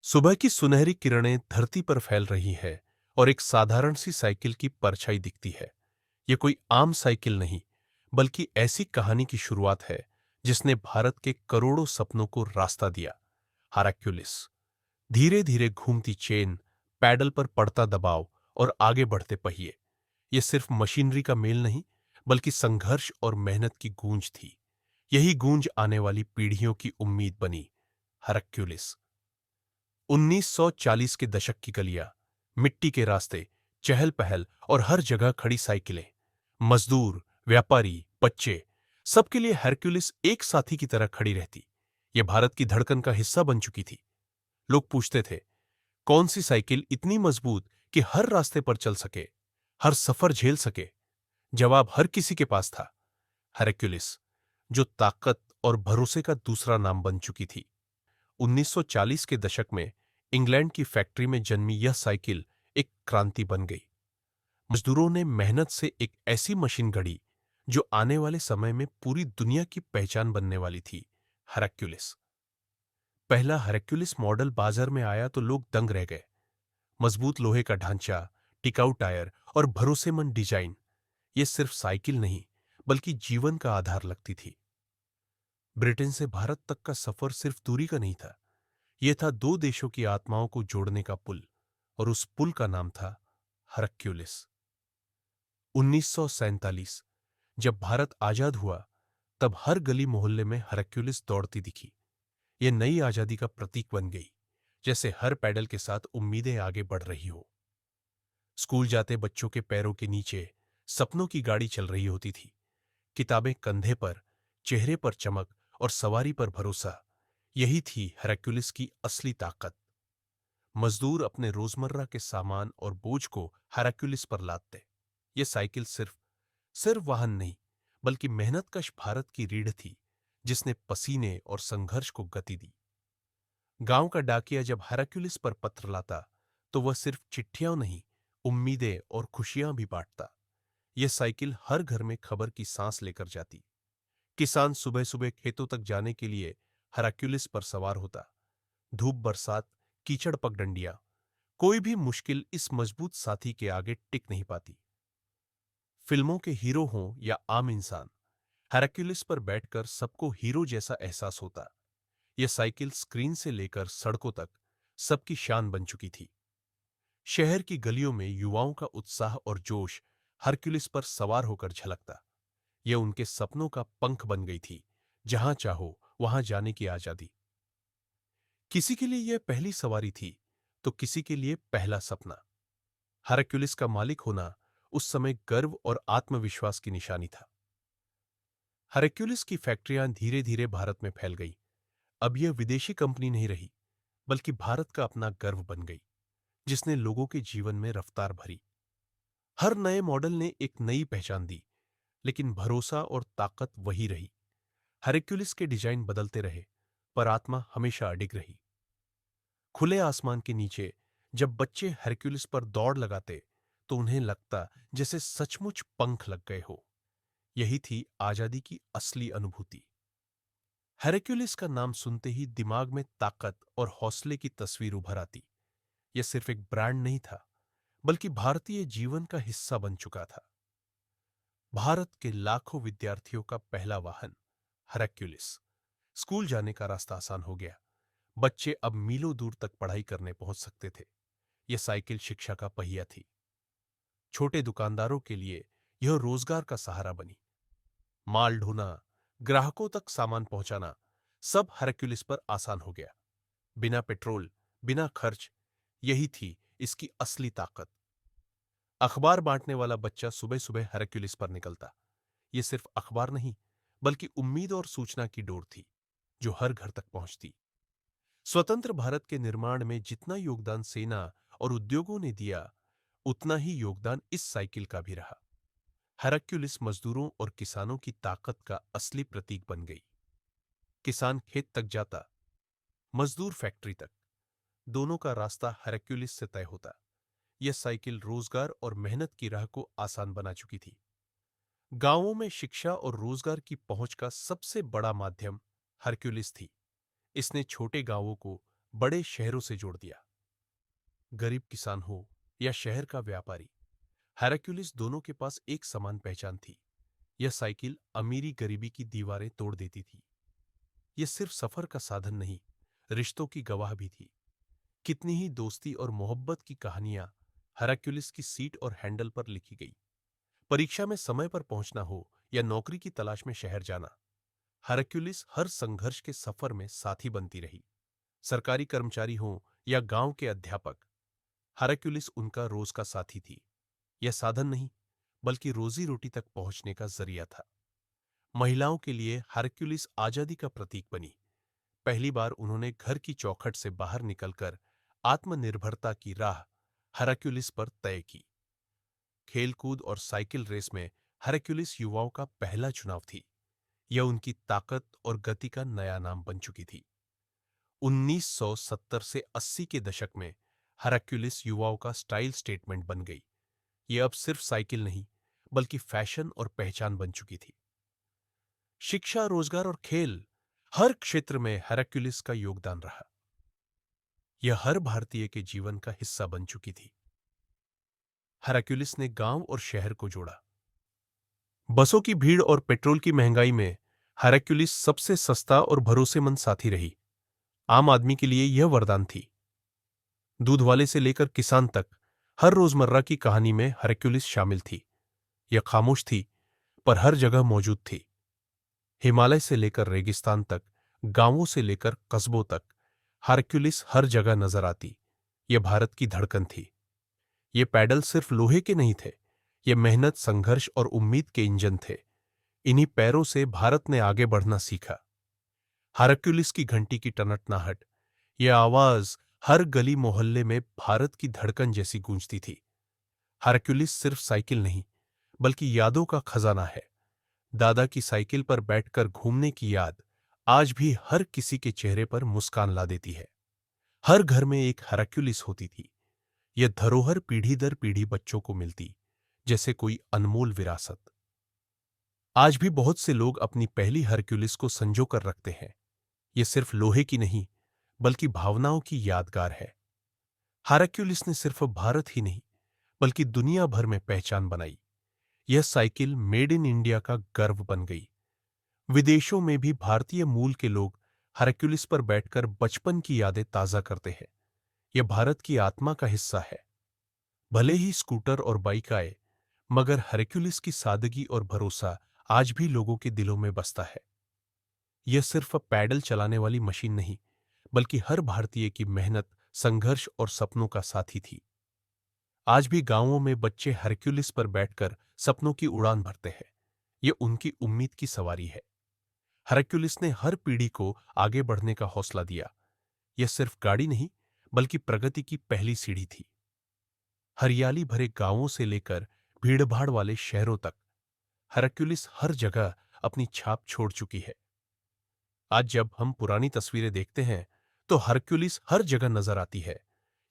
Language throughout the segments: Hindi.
सुबह की सुनहरी किरणें धरती पर फैल रही हैं और एक साधारण सी साइकिल की परछाई दिखती है। ये कोई आम साइकिल नहीं, बल्कि ऐसी कहानी की शुरुआत है जिसने भारत के करोड़ों सपनों को रास्ता दिया। हरक्युलिस। धीरे धीरे घूमती चेन, पैडल पर पड़ता दबाव और आगे बढ़ते पहिए। ये सिर्फ मशीनरी का मेल नहीं, बल्कि संघर्ष और मेहनत की गूंज थी। यही गूंज आने वाली पीढ़ियों की उम्मीद बनी। हरक्युलिस। 1940 के दशक की गलियां, मिट्टी के रास्ते, चहल पहल और हर जगह खड़ी साइकिलें। मजदूर, व्यापारी, बच्चे, सबके लिए हरक्युलिस एक साथी की तरह खड़ी रहती। यह भारत की धड़कन का हिस्सा बन चुकी थी। लोग पूछते थे, कौन सी साइकिल इतनी मजबूत कि हर रास्ते पर चल सके, हर सफर झेल सके? जवाब हर किसी के पास था। हरक्युलिस, जो ताकत और भरोसे का दूसरा नाम बन चुकी थी। 1940 के दशक में इंग्लैंड की फैक्ट्री में जन्मी यह साइकिल एक क्रांति बन गई। मजदूरों ने मेहनत से एक ऐसी मशीन गढ़ी जो आने वाले समय में पूरी दुनिया की पहचान बनने वाली थी। हरक्युलिस। पहला हरक्युलिस मॉडल बाजार में आया तो लोग दंग रह गए। मजबूत लोहे का ढांचा, टिकाऊ टायर और भरोसेमंद डिजाइन। ये सिर्फ साइकिल नहीं, बल्कि जीवन का आधार लगती थी। ब्रिटेन से भारत तक का सफर सिर्फ दूरी का नहीं था, यह था दो देशों की आत्माओं को जोड़ने का पुल, और उस पुल का नाम था हरक्युलिस। 1947, जब भारत आजाद हुआ, तब हर गली मोहल्ले में हरक्युलिस दौड़ती दिखी। यह नई आजादी का प्रतीक बन गई, जैसे हर पैडल के साथ उम्मीदें आगे बढ़ रही हो। स्कूल जाते बच्चों के पैरों के नीचे सपनों की गाड़ी चल रही होती थी। किताबें कंधे पर, चेहरे पर चमक और सवारी पर भरोसा। यही थी हरक्युलिस की असली ताकत। मजदूर अपने रोजमर्रा के सामान और बोझ को हरक्युलिस पर लादते। ये साइकिल सिर्फ सिर्फ वाहन नहीं, बल्कि मेहनतकश भारत की रीढ़ थी, जिसने पसीने और संघर्ष को गति दी। गांव का डाकिया जब हरक्युलिस पर पत्र लाता, तो वह सिर्फ चिट्ठियां नहीं, उम्मीदें और खुशियां भी बांटता। यह साइकिल हर घर में खबर की सांस लेकर जाती। किसान सुबह सुबह खेतों तक जाने के लिए हरक्युलिस पर सवार होता। धूप, बरसात, कीचड़, पगडंडियां, कोई भी मुश्किल इस मजबूत साथी के आगे टिक नहीं पाती। फिल्मों के हीरो हों या आम इंसान, हेराक्युलिस पर बैठकर सबको हीरो जैसा एहसास होता। यह साइकिल स्क्रीन से लेकर सड़कों तक सबकी शान बन चुकी थी। शहर की गलियों में युवाओं का उत्साह और जोश हरक्युलिस पर सवार होकर झलकता। यह उनके सपनों का पंख बन गई थी, जहां चाहो वहां जाने की आजादी। किसी के लिए यह पहली सवारी थी, तो किसी के लिए पहला सपना। हरक्युलिस का मालिक होना उस समय गर्व और आत्मविश्वास की निशानी था। हरक्युलिस की फैक्ट्रियां धीरे धीरे भारत में फैल गई। अब यह विदेशी कंपनी नहीं रही, बल्कि भारत का अपना गर्व बन गई, जिसने लोगों के जीवन में रफ्तार भरी। हर नए मॉडल ने एक नई पहचान दी, लेकिन भरोसा और ताकत वही रही। हरक्युलिस के डिजाइन बदलते रहे, पर आत्मा हमेशा अडिग रही। खुले आसमान के नीचे जब बच्चे हरक्युलिस पर दौड़ लगाते, तो उन्हें लगता जैसे सचमुच पंख लग गए हो। यही थी आजादी की असली अनुभूति। हेरक्युलिस का नाम सुनते ही दिमाग में ताकत और हौसले की तस्वीर उभर आती। यह सिर्फ एक ब्रांड नहीं था, बल्कि भारतीय जीवन का हिस्सा बन चुका था। भारत के लाखों विद्यार्थियों का पहला वाहन हेरक्युलिस। स्कूल जाने का रास्ता आसान हो गया। बच्चे अब मीलों दूर तक पढ़ाई करने पहुंच सकते थे। यह साइकिल शिक्षा का पहिया थी। छोटे दुकानदारों के लिए यह रोजगार का सहारा बनी। माल ढोना, ग्राहकों तक सामान पहुंचाना, सब हरक्युलिस पर आसान हो गया। बिना पेट्रोल, बिना खर्च। यही थी इसकी असली ताकत। अखबार बांटने वाला बच्चा सुबह सुबह हरक्युलिस पर निकलता। यह सिर्फ अखबार नहीं, बल्कि उम्मीद और सूचना की डोर थी, जो हर घर तक पहुंचती। स्वतंत्र भारत के निर्माण में जितना योगदान सेना और उद्योगों ने दिया, उतना ही योगदान इस साइकिल का भी रहा। हरक्युलिस मजदूरों और किसानों की ताकत का असली प्रतीक बन गई। किसान खेत तक जाता, मजदूर फैक्ट्री तक। दोनों का रास्ता हरक्युलिस से तय होता। यह साइकिल रोजगार और मेहनत की राह को आसान बना चुकी थी। गांवों में शिक्षा और रोजगार की पहुंच का सबसे बड़ा माध्यम हरक्युलिस थी। इसने छोटे गांवों को बड़े शहरों से जोड़ दिया। गरीब किसान हो या शहर का व्यापारी, हेराक्यूलिस दोनों के पास एक समान पहचान थी। यह साइकिल अमीरी गरीबी की दीवारें तोड़ देती थी। यह सिर्फ सफर का साधन नहीं, रिश्तों की गवाह भी थी। कितनी ही दोस्ती और मोहब्बत की कहानियां हेराक्यूलिस की सीट और हैंडल पर लिखी गई। परीक्षा में समय पर पहुंचना हो या नौकरी की तलाश में शहर जाना, हेराक्यूलिस हर संघर्ष के सफर में साथी बनती रही। सरकारी कर्मचारी हों या गांव के अध्यापक, हेराक्यूलिस उनका रोज का साथी थी। यह साधन नहीं, बल्कि रोजी रोटी तक पहुंचने का जरिया था। महिलाओं के लिए हेराक्यूलिस आजादी का प्रतीक बनी। पहली बार उन्होंने घर की चौखट से बाहर निकलकर आत्मनिर्भरता की राह हेराक्यूलिस पर तय की। खेलकूद और साइकिल रेस में हेराक्यूलिस युवाओं का पहला चुनाव थी। यह उनकी ताकत और गति का नया नाम बन चुकी थी। 1970 से 80 के दशक में हेराक्यूलिस युवाओं का स्टाइल स्टेटमेंट बन गई। यह अब सिर्फ साइकिल नहीं, बल्कि फैशन और पहचान बन चुकी थी। शिक्षा, रोजगार और खेल, हर क्षेत्र में हेराक्यूलिस का योगदान रहा। यह हर भारतीय के जीवन का हिस्सा बन चुकी थी। हेराक्यूलिस ने गांव और शहर को जोड़ा। बसों की भीड़ और पेट्रोल की महंगाई में हेराक्यूलिस सबसे सस्ता और भरोसेमंद साथी रही। आम आदमी के लिए यह वरदान थी। दूध वाले से लेकर किसान तक हर रोजमर्रा की कहानी में हेराक्यूलिस शामिल थी। यह खामोश थी, पर हर जगह मौजूद थी। हिमालय से लेकर रेगिस्तान तक, गांवों से लेकर कस्बों तक, हेराक्यूलिस हर जगह नजर आती। यह भारत की धड़कन थी। ये पैडल सिर्फ लोहे के नहीं थे, ये मेहनत, संघर्ष और उम्मीद के इंजन थे। इन्हीं पैरों से भारत ने आगे बढ़ना सीखा। हेराक्यूलिस की घंटी की टनटनाहट, यह आवाज हर गली मोहल्ले में भारत की धड़कन जैसी गूंजती थी। हेराक्यूलिस सिर्फ साइकिल नहीं, बल्कि यादों का खजाना है। दादा की साइकिल पर बैठकर घूमने की याद आज भी हर किसी के चेहरे पर मुस्कान ला देती है। हर घर में एक हेराक्यूलिस होती थी। यह धरोहर पीढ़ी दर पीढ़ी बच्चों को मिलती, जैसे कोई अनमोल विरासत। आज भी बहुत से लोग अपनी पहली हेराक्यूलिस को संजो कर रखते हैं। यह सिर्फ लोहे की नहीं, बल्कि भावनाओं की यादगार है। हेराक्यूलिस ने सिर्फ भारत ही नहीं, बल्कि दुनिया भर में पहचान बनाई। यह साइकिल मेड इन इंडिया का गर्व बन गई। विदेशों में भी भारतीय मूल के लोग हेराक्यूलिस पर बैठकर बचपन की यादें ताजा करते हैं। यह भारत की आत्मा का हिस्सा है। भले ही स्कूटर और बाइक आए, मगर हेराक्यूलिस की सादगी और भरोसा आज भी लोगों के दिलों में बसता है। यह सिर्फ पैडल चलाने वाली मशीन नहीं, बल्कि हर भारतीय की मेहनत, संघर्ष और सपनों का साथी थी। आज भी गांवों में बच्चे हेराक्यूलिस पर बैठकर सपनों की उड़ान भरते हैं। यह उनकी उम्मीद की सवारी है। हेराक्यूलिस ने हर पीढ़ी को आगे बढ़ने का हौसला दिया। यह सिर्फ गाड़ी नहीं, बल्कि प्रगति की पहली सीढ़ी थी। हरियाली भरे गांवों से लेकर भीड़भाड़ वाले शहरों तक, हेराक्यूलिस हर जगह अपनी छाप छोड़ चुकी है। आज जब हम पुरानी तस्वीरें देखते हैं, तो हेराक्यूलिस हर जगह नजर आती है।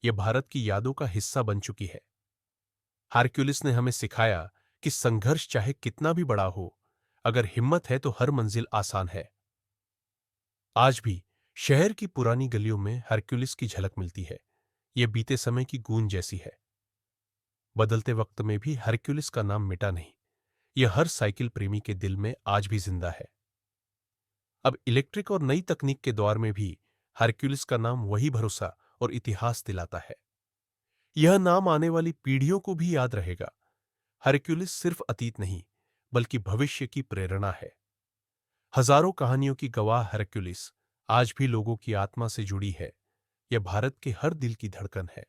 यह भारत की यादों का हिस्सा बन चुकी है। हेराक्यूलिस ने हमें सिखाया कि संघर्ष चाहे कितना भी बड़ा हो, अगर हिम्मत है तो हर मंजिल आसान है। आज भी शहर की पुरानी गलियों में हेराक्यूलिस की झलक मिलती है। यह बीते समय की गूंज जैसी है। बदलते वक्त में भी हेराक्यूलिस का नाम मिटा नहीं। यह हर साइकिल प्रेमी के दिल में आज भी जिंदा है। अब इलेक्ट्रिक और नई तकनीक के दौर में भी हेराक्यूलिस का नाम वही भरोसा और इतिहास दिलाता है। यह नाम आने वाली पीढ़ियों को भी याद रहेगा। हेराक्यूलिस सिर्फ अतीत नहीं, बल्कि भविष्य की प्रेरणा है। हजारों कहानियों की गवाह हेराक्यूलिस आज भी लोगों की आत्मा से जुड़ी है। यह भारत के हर दिल की धड़कन है।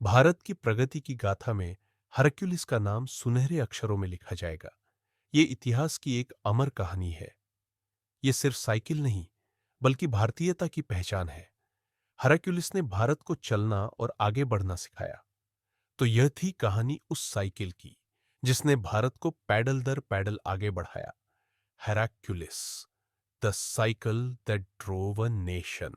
भारत की प्रगति की गाथा में हेराक्यूलिस का नाम सुनहरे अक्षरों में लिखा जाएगा। ये इतिहास की एक अमर कहानी है। ये सिर्फ साइकिल नहीं, बल्कि भारतीयता की पहचान है। हेराक्यूलिस ने भारत को चलना और आगे बढ़ना सिखाया। तो यह थी कहानी उस साइकिल की, जिसने भारत को पैडल दर पैडल आगे बढ़ाया। Hercules, the cycle that drove a nation.